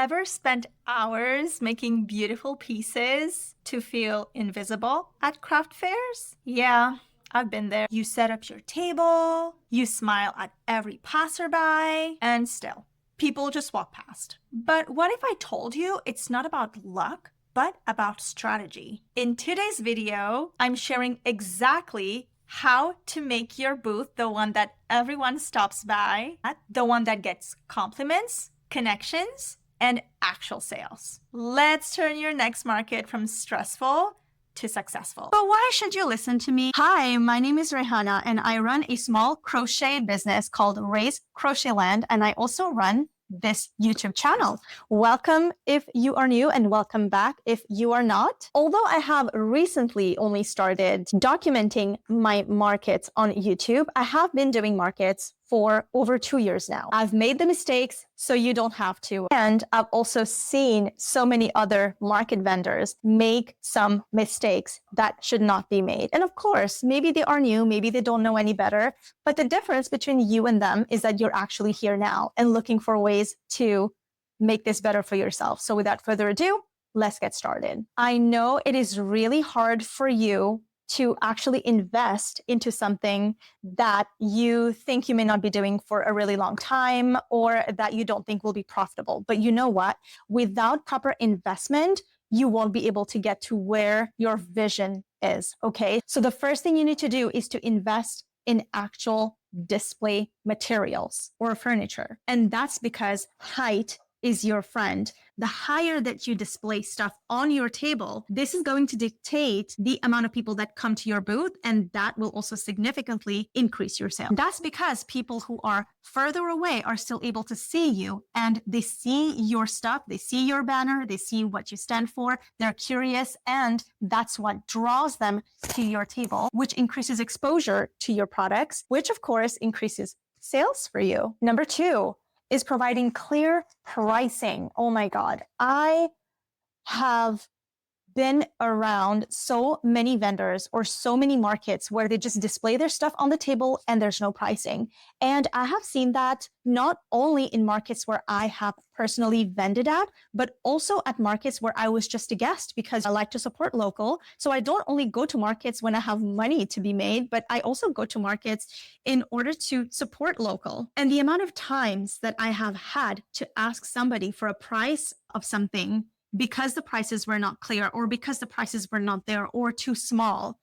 ever spent hours making beautiful pieces to feel invisible at craft fairs? Yeah, I've been there. You set up your table, you smile at every passerby, and still, people just walk past. But what if I told you it's not about luck, but about strategy? In today's video, I'm sharing exactly how to make your booth the one that everyone stops by, the one that gets compliments, connections, and actual sales. Let's turn your next market from stressful to successful. But why should you listen to me? Hi, my name is Rehana, and I run a small crochet business called Raise Crochetland, and I also run this YouTube channel. Welcome if you are new, and welcome back if you are not. Although I have recently only started documenting my markets on YouTube, I have been doing markets for over 2 years now. I've made the mistakes so you don't have to. And I've also seen so many other market vendors make some mistakes that should not be made. And of course, maybe they are new, maybe they don't know any better, but the difference between you and them is that you're actually here now and looking for ways to make this better for yourself. So without further ado, let's get started. I know it is really hard for you to actually invest into something that you think you may not be doing for a really long time or that you don't think will be profitable. But you know what? Without proper investment, you won't be able to get to where your vision is, okay? So the first thing you need to do is to invest in actual display materials or furniture. And that's because height is your friend. The higher that you display stuff on your table, this is going to dictate the amount of people that come to your booth, and that will also significantly increase your sales. That's because people who are further away are still able to see you, and they see your stuff, they see your banner, they see what you stand for, they're curious, and that's what draws them to your table, which increases exposure to your products, which of course increases sales for you. Number 2 is providing clear pricing. Oh my God. I have been around so many vendors or so many markets where they just display their stuff on the table and there's no pricing. And I have seen that not only in markets where I have personally vended at, but also at markets where I was just a guest because I like to support local. So I don't only go to markets when I have money to be made, but I also go to markets in order to support local. And the amount of times that I have had to ask somebody for a price of something because the prices were not clear or because the prices were not there or too small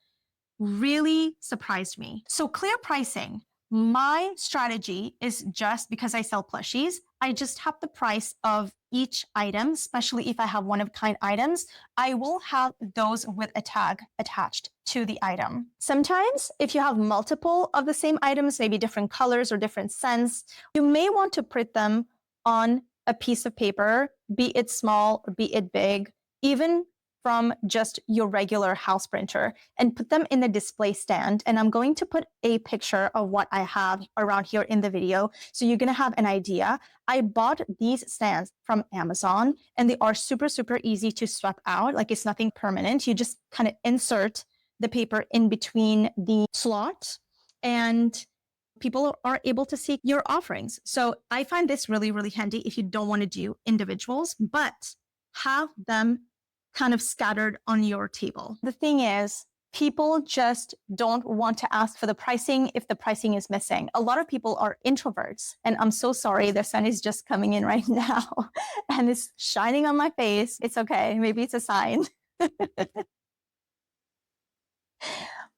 really surprised me. So clear pricing. My strategy is just because I sell plushies, I just have the price of each item, especially if I have one-of-a-kind items, I will have those with a tag attached to the item. Sometimes if you have multiple of the same items, maybe different colors or different scents, you may want to print them on a piece of paper, be it small or be it big, even from just your regular house printer, and put them in the display stand. And I'm going to put a picture of what I have around here in the video, so you're gonna have an idea. I bought these stands from Amazon, and they are super, super easy to swap out. Like, it's nothing permanent. You just kind of insert the paper in between the slot, and people are able to see your offerings. So I find this really, really handy if you don't want to do individuals, but have them kind of scattered on your table. The thing is, people just don't want to ask for the pricing if the pricing is missing. A lot of people are introverts, and I'm so sorry, the sun is just coming in right now and it's shining on my face. It's okay. Maybe it's a sign.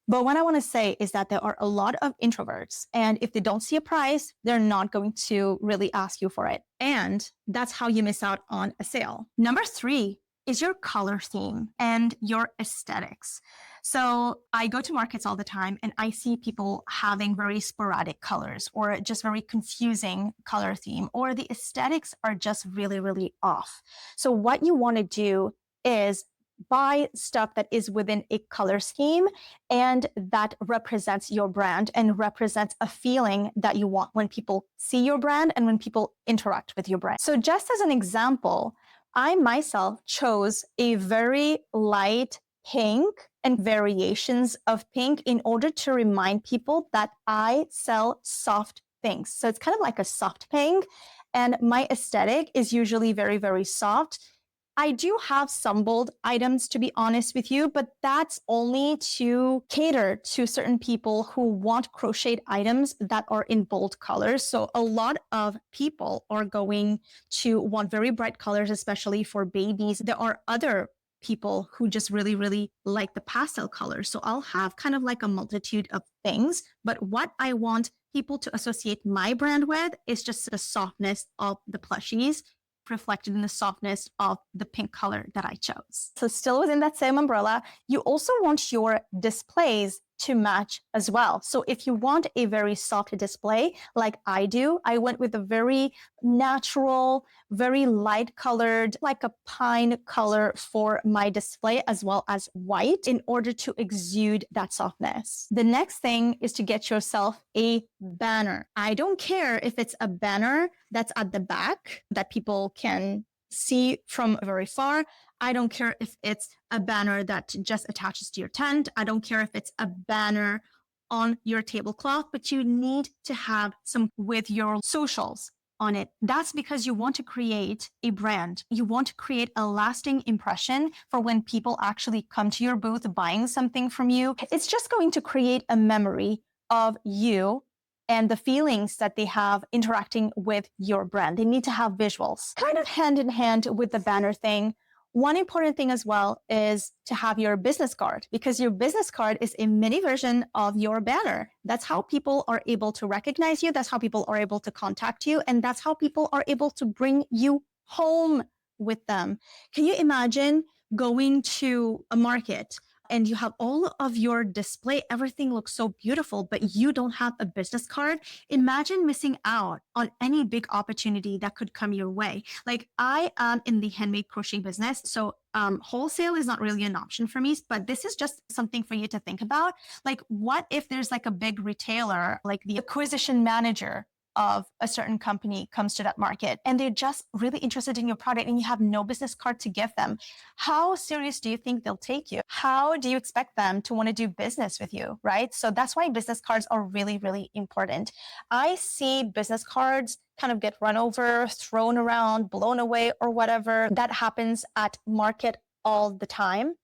But what I want to say is that there are a lot of introverts, and if they don't see a price, they're not going to really ask you for it. And that's how you miss out on a sale. Number 3 is your color theme and your aesthetics. So I go to markets all the time and I see people having very sporadic colors or just very confusing color theme, or the aesthetics are just really, really off. So what you want to do is buy stuff that is within a color scheme and that represents your brand and represents a feeling that you want when people see your brand and when people interact with your brand. So just as an example, I myself chose a very light pink and variations of pink in order to remind people that I sell soft things. So it's kind of like a soft pink. And my aesthetic is usually very, very soft. I do have some bold items, to be honest with you, but that's only to cater to certain people who want crocheted items that are in bold colors. So a lot of people are going to want very bright colors, especially for babies. There are other people who just really, really like the pastel colors. So I'll have kind of like a multitude of things. But what I want people to associate my brand with is just the softness of the plushies reflected in the softness of the pink color that I chose. So still within that same umbrella, you also want your displays to match as well. So if you want a very soft display like I do, I went with a very natural, very light colored, like a pine color for my display, as well as white in order to exude that softness. The next thing is to get yourself a banner. I don't care if it's a banner that's at the back that people can see from very far. I don't care if it's a banner that just attaches to your tent. I don't care if it's a banner on your tablecloth, but you need to have some with your socials on it. That's because you want to create a brand. You want to create a lasting impression for when people actually come to your booth buying something from you. It's just going to create a memory of you and the feelings that they have interacting with your brand. They need to have visuals. Kind of hand in hand with the banner thing, one important thing as well is to have your business card, because your business card is a mini version of your banner. That's how people are able to recognize you. That's how people are able to contact you. And that's how people are able to bring you home with them. Can you imagine going to a market and you have all of your display, everything looks so beautiful, but you don't have a business card? Imagine missing out on any big opportunity that could come your way. Like, I am in the handmade crochet business, so wholesale is not really an option for me, but this is just something for you to think about. Like, what if there's like a big retailer, like the acquisition manager of a certain company comes to that market and they're just really interested in your product and you have no business card to give them? How serious do you think they'll take you? How do you expect them to want to do business with you, right? So that's why business cards are really, really important. I see business cards kind of get run over, thrown around, blown away, or whatever. That happens at market all the time.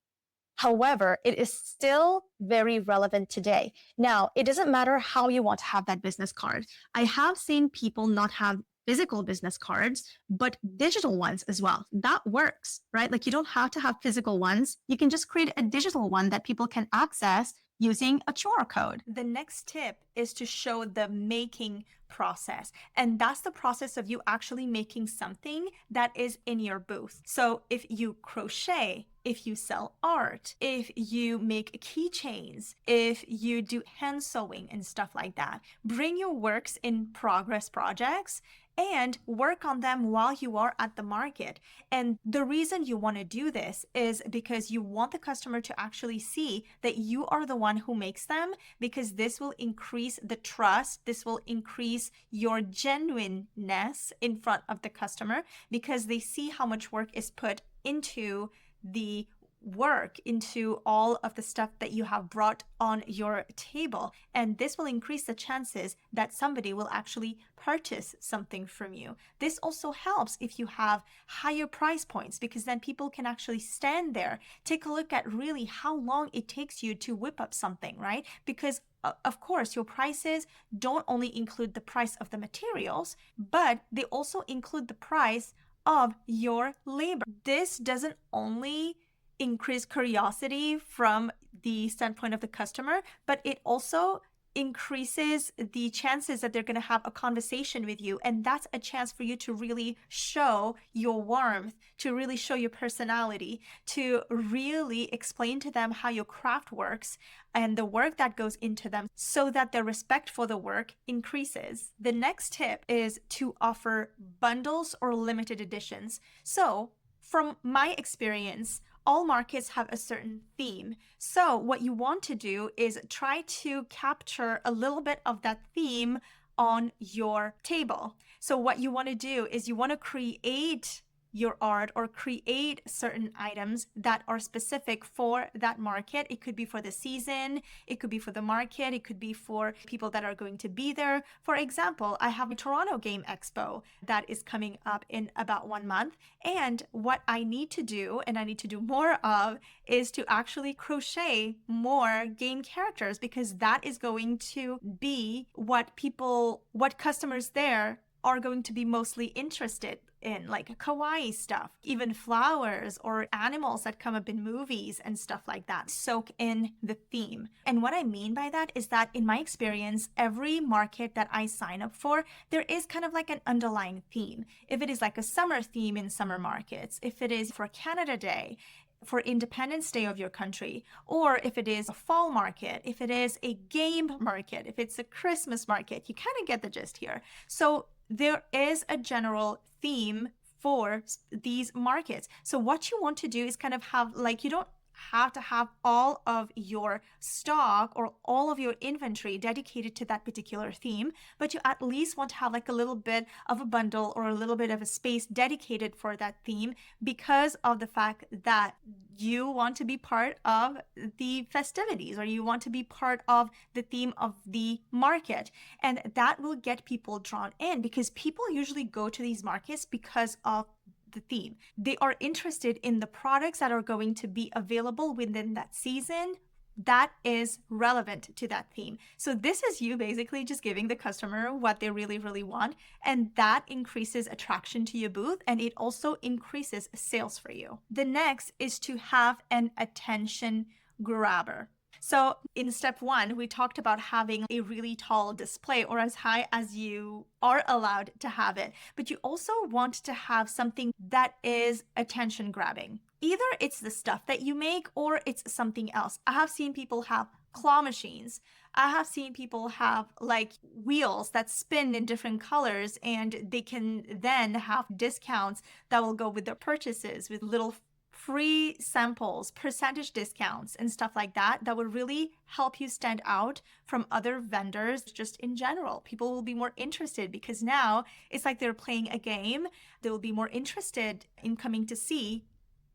However, it is still very relevant today. Now, it doesn't matter how you want to have that business card. I have seen people not have physical business cards, but digital ones as well. That works, right? Like, you don't have to have physical ones. You can just create a digital one that people can access using a QR code. The next tip is to show the making process. And that's the process of you actually making something that is in your booth. So if you crochet, if you sell art, if you make keychains, if you do hand sewing and stuff like that, bring your works in progress projects and work on them while you are at the market. And the reason you want to do this is because you want the customer to actually see that you are the one who makes them, because this will increase the trust. This will increase your genuineness in front of the customer, because they see how much work is put into the work, into all of the stuff that you have brought on your table. And this will increase the chances that somebody will actually purchase something from you. This also helps if you have higher price points, because then people can actually stand there, take a look at really how long it takes you to whip up something, right? Because of course, your prices don't only include the price of the materials, but they also include the price of your labor. This doesn't only increase curiosity from the standpoint of the customer, but it also increases the chances that they're going to have a conversation with you. And that's a chance for you to really show your warmth, to really show your personality, to really explain to them how your craft works and the work that goes into them, so that their respect for the work increases. The next tip is to offer bundles or limited editions. So from my experience, all markets have a certain theme. So what you want to do is try to capture a little bit of that theme on your table. So what you want to do is you want to create your art or create certain items that are specific for that market. It could be for the season, it could be for the market, it could be for people that are going to be there. For example, I have a Toronto Game Expo that is coming up in about 1 month. And what I need to do, and I need to do more of, is to actually crochet more game characters, because that is going to be what customers there are going to be mostly interested in, like kawaii stuff, even flowers or animals that come up in movies and stuff like that. Soak in the theme. And what I mean by that is that in my experience, every market that I sign up for, there is kind of like an underlying theme. If it is like a summer theme in summer markets, if it is for Canada Day, for Independence Day of your country, or if it is a fall market, if it is a game market, if it's a Christmas market, you kind of get the gist here. So there is a general theme for these markets. So what you want to do is kind of have, like, you don't have to have all of your stock or all of your inventory dedicated to that particular theme, but you at least want to have like a little bit of a bundle or a little bit of a space dedicated for that theme, because of the fact that you want to be part of the festivities, or you want to be part of the theme of the market. And that will get people drawn in, because people usually go to these markets because of the theme. They are interested in the products that are going to be available within that season that is relevant to that theme. So this is you basically just giving the customer what they really, really want. And that increases attraction to your booth, and it also increases sales for you. The next is to have an attention grabber. So in step 1, we talked about having a really tall display, or as high as you are allowed to have it. But you also want to have something that is attention grabbing. Either it's the stuff that you make or it's something else. I have seen people have claw machines. I have seen people have like wheels that spin in different colors, and they can then have discounts that will go with their purchases, with little free samples, percentage discounts, and stuff like that, that would really help you stand out from other vendors. Just in general, people will be more interested, because now it's like they're playing a game. They will be more interested in coming to see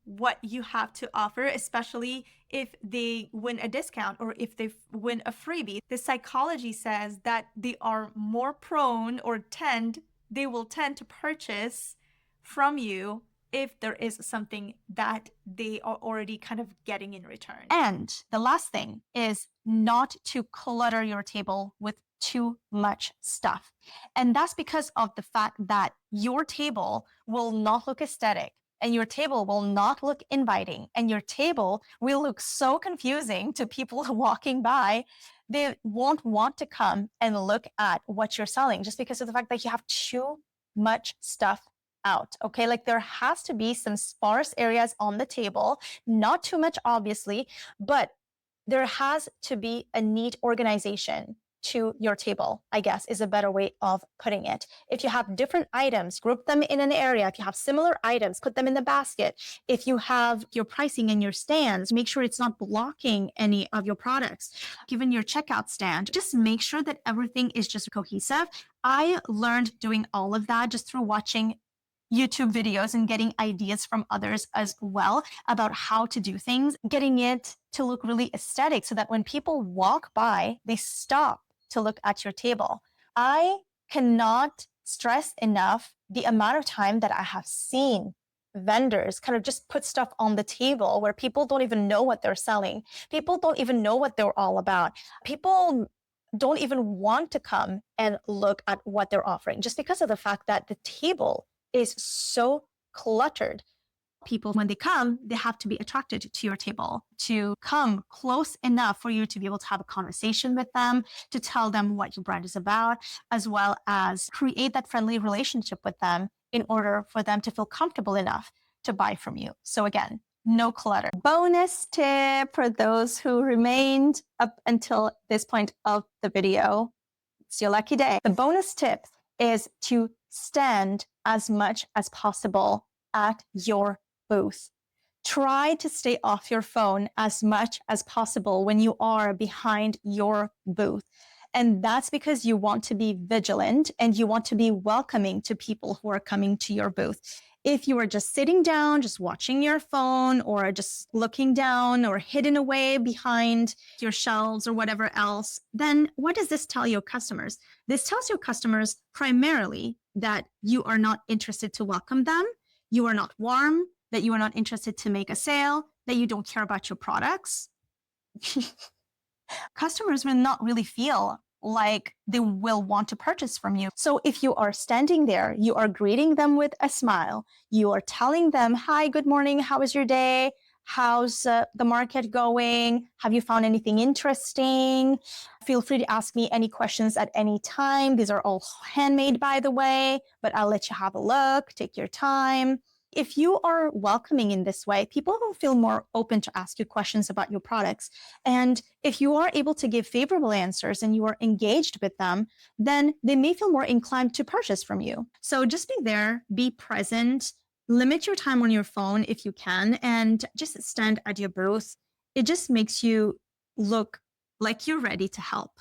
what you have to offer, especially if they win a discount or if they win a freebie. The psychology says that they are more prone, or they will tend to purchase from you if there is something that they are already kind of getting in return. And the last thing is not to clutter your table with too much stuff. And that's because of the fact that your table will not look aesthetic, and your table will not look inviting, and your table will look so confusing to people walking by. They won't want to come and look at what you're selling, just because of the fact that you have too much stuff out. Okay, like there has to be some sparse areas on the table, not too much, obviously, but there has to be a neat organization to your table, I guess, is a better way of putting it. If you have different items, group them in an area. If you have similar items, put them in the basket. If you have your pricing in your stands, make sure it's not blocking any of your products. Given your checkout stand, just make sure that everything is just cohesive. I learned doing all of that just through watching YouTube videos and getting ideas from others as well about how to do things, getting it to look really aesthetic so that when people walk by, they stop to look at your table. I cannot stress enough the amount of time that I have seen vendors kind of just put stuff on the table where people don't even know what they're selling. People don't even know what they're all about. People don't even want to come and look at what they're offering, just because of the fact that the table is so cluttered. People, when they come, they have to be attracted to your table, to come close enough for you to be able to have a conversation with them, to tell them what your brand is about, as well as create that friendly relationship with them in order for them to feel comfortable enough to buy from you. So again, no clutter. Bonus tip for those who remained up until this point of the video. It's your lucky day. The bonus tip is to stand as much as possible at your booth. Try to stay off your phone as much as possible when you are behind your booth. And that's because you want to be vigilant and you want to be welcoming to people who are coming to your booth. If you are just sitting down, just watching your phone, or just looking down or hidden away behind your shelves or whatever else, then what does this tell your customers? This tells your customers primarily that you are not interested to welcome them, you are not warm, that you are not interested to make a sale, that you don't care about your products. Customers will not really feel like they will want to purchase from you. So if you are standing there, you are greeting them with a smile, you are telling them, hi, good morning, how was your day? How's the market going? Have you found anything interesting? Feel free to ask me any questions at any time. These are all handmade, by the way, but I'll let you have a look, take your time. If you are welcoming in this way, people will feel more open to ask you questions about your products. And if you are able to give favorable answers and you are engaged with them, then they may feel more inclined to purchase from you. So just be there, be present, limit your time on your phone if you can, and just stand at your booth. It just makes you look like you're ready to help.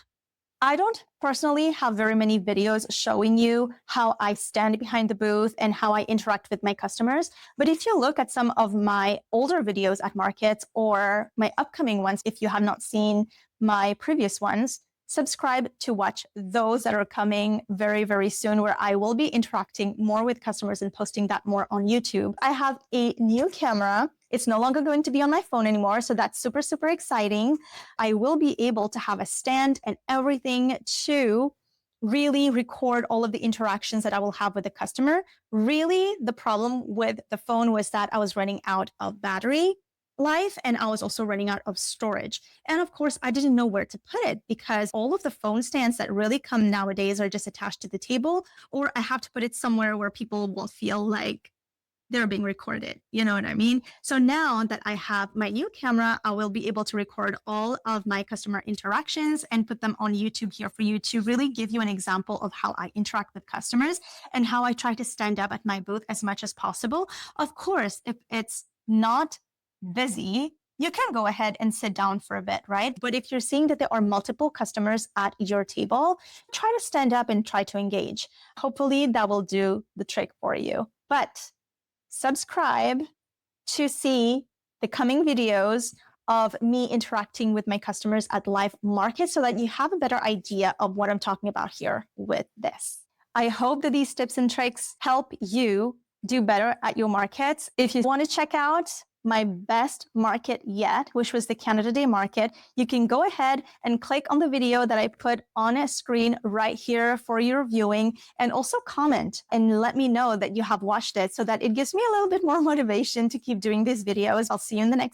I don't personally have very many videos showing you how I stand behind the booth and how I interact with my customers. But if you look at some of my older videos at markets or my upcoming ones, if you have not seen my previous ones, subscribe to watch those that are coming very, very soon, where I will be interacting more with customers and posting that more on YouTube. I have a new camera. It's no longer going to be on my phone anymore, so that's super, super exciting. I will be able to have a stand and everything to really record all of the interactions that I will have with the customer. Really, the problem with the phone was that I was running out of battery life and I was also running out of storage. And of course, I didn't know where to put it because all of the phone stands that really come nowadays are just attached to the table, or I have to put it somewhere where people will feel like they're being recorded. You know what I mean? So now that I have my new camera, I will be able to record all of my customer interactions and put them on YouTube here for you to really give you an example of how I interact with customers and how I try to stand up at my booth as much as possible. Of course, if it's not busy, you can go ahead and sit down for a bit, right? But if you're seeing that there are multiple customers at your table, try to stand up and try to engage. Hopefully that will do the trick for you. But subscribe to see the coming videos of me interacting with my customers at live markets so that you have a better idea of what I'm talking about here with this. I hope that these tips and tricks help you do better at your markets. If you want to check out my best market yet, which was the Canada Day market, you can go ahead and click on the video that I put on a screen right here for your viewing, and also comment and let me know that you have watched it so that it gives me a little bit more motivation to keep doing these videos. I'll see you in the next